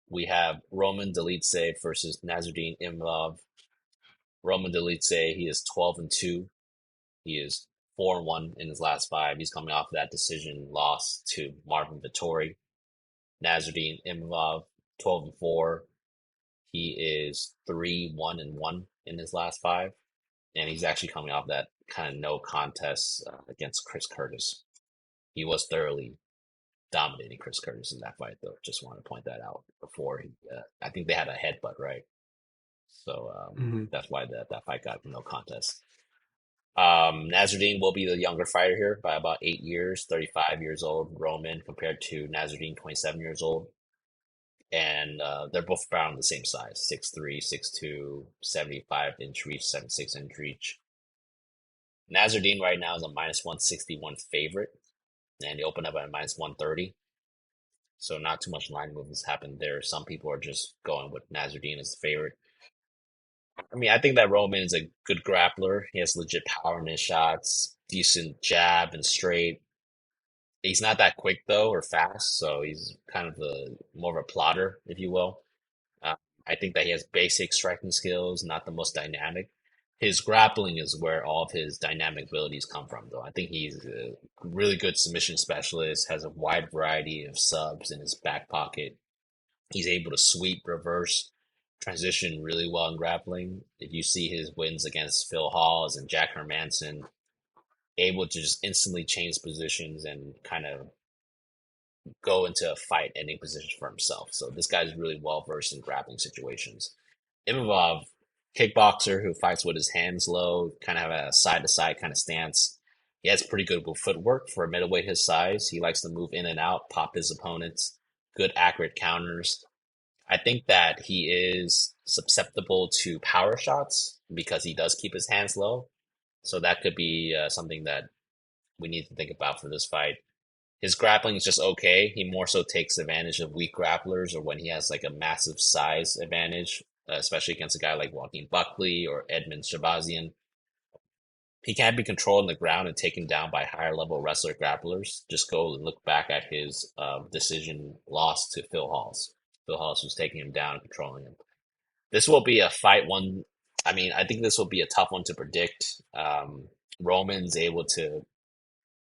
we have Roman Dolidze versus Nassourdine Imavov. Roman Dolidze, he is 12-2. He is 4-1 in his last five. He's coming off that decision loss to Marvin Vettori. Nassourdine Imavov, 12-4. He is 3-1-1 in his last five. And he's actually coming off that kind of no contest against Chris Curtis. He was thoroughly dominating Chris Curtis in that fight, though. Just want to point that out before I think they had a headbutt, right? So Mhm. that's why that fight got no contest. Nassourdine will be the younger fighter here by about 8 years, 35 years old, Roman, compared to Nassourdine, 27 years old. And they're both around the same size, 6'3", 6'2", 75-inch reach, 76-inch reach. Nassourdine right now is a minus 161 favorite, and they open up at minus 130. So not too much line movements happened there. Some people are just going with Nassourdine as the favorite. I mean, I think that Roman is a good grappler. He has legit power in his shots, decent jab and straight. He's not that quick though or fast, so he's kind of more of a plotter, if you will. Uh, I think that he has basic striking skills, not the most dynamic. His grappling is where all of his dynamic abilities come from, though. I think he's a really good submission specialist, has a wide variety of subs in his back pocket. He's able to sweep, reverse, transition really well in grappling. If you see his wins against Phil Halls and Jack Hermanson, able to just instantly change positions and kind of go into a fight ending position for himself. So this guy's really well versed in grappling situations. Imavov, kickboxer who fights with his hands low, kind of have a side to side kind of stance. He has pretty good footwork for a middleweight his size. He likes to move in and out, pop his opponents, good accurate counters. I think that he is susceptible to power shots because he does keep his hands low. So that could be something that we need to think about for this fight. His grappling is just okay. He more so takes advantage of weak grapplers or when he has like a massive size advantage, especially against a guy like Joaquin Buckley or Edmund Shabazian. He can't be controlled on the ground and taken down by higher level wrestler grapplers. Just go and look back at his decision loss to Phil Halls. Phil Halls was taking him down and controlling him. This will be a fight one. I mean, I think this will be a tough one to predict. Roman's able to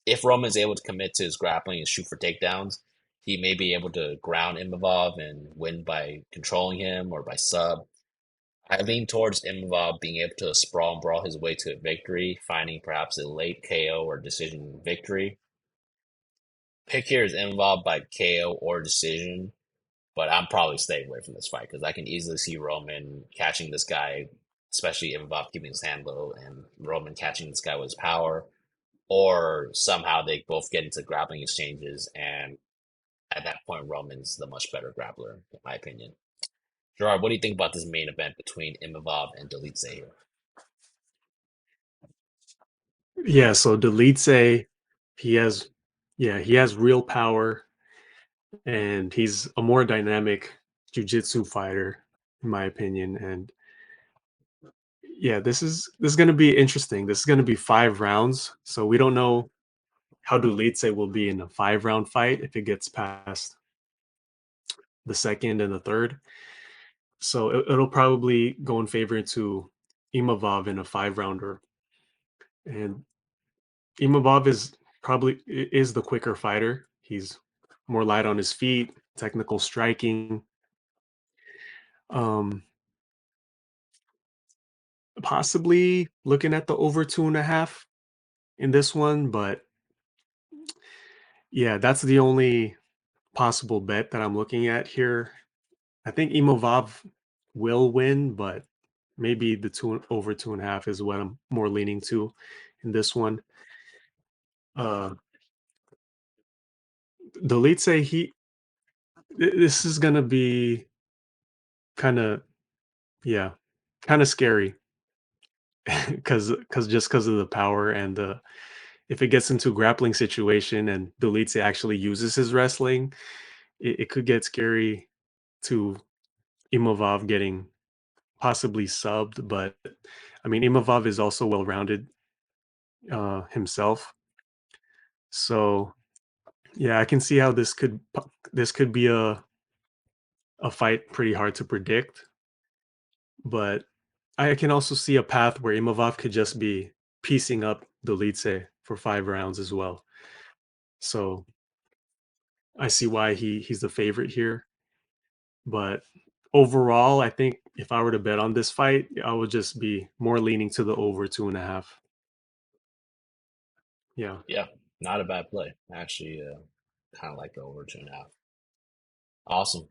if Roman's able to commit to his grappling and shoot for takedowns, he may be able to ground Imavov and win by controlling him or by sub. I lean towards Imavov being able to sprawl and brawl his way to a victory, finding perhaps a late KO or decision victory. Pick here is Imavov by KO or decision, but I'm probably staying away from this fight because I can easily see Roman catching this guy, especially Imavov keeping his hand low and Roman catching this guy with his power or somehow they both get into grappling exchanges, and at that point, Roman's the much better grappler, in my opinion. Gerard, what do you think about this main event between Imavov and Dolidze here? Yeah, so Dolidze, he has, yeah, he has real power, and he's a more dynamic jujitsu fighter, in my opinion. And yeah, this is going to be interesting. This is going to be 5 rounds, so we don't know how Dolidze will be in a 5 round fight if it gets past the second and the third. So it'll probably go in favor to Imavov in a 5 rounder. And Imavov is the quicker fighter. He's more light on his feet, technical striking. Um, Possibly looking at the over 2.5 in this one, but yeah, that's the only possible bet that I'm looking at here. I think Imavov will win, but maybe the two over 2.5 is what I'm more leaning to in this one. Uh, Dolitze, this is gonna be kind of yeah, kind of scary because of the power and the if it gets into a grappling situation and Dolitze actually uses his wrestling, it could get scary to Imavov getting possibly subbed. But I mean, Imavov is also well rounded himself, so yeah, I can see how this could be a fight pretty hard to predict, but I can also see a path where Imavov could just be piecing up Dolidze for 5 rounds as well. So I see why he's the favorite here. But overall, I think if I were to bet on this fight, I would just be more leaning to the over 2.5. Yeah. Yeah, not a bad play. I actually kind of like the over 2.5. Awesome.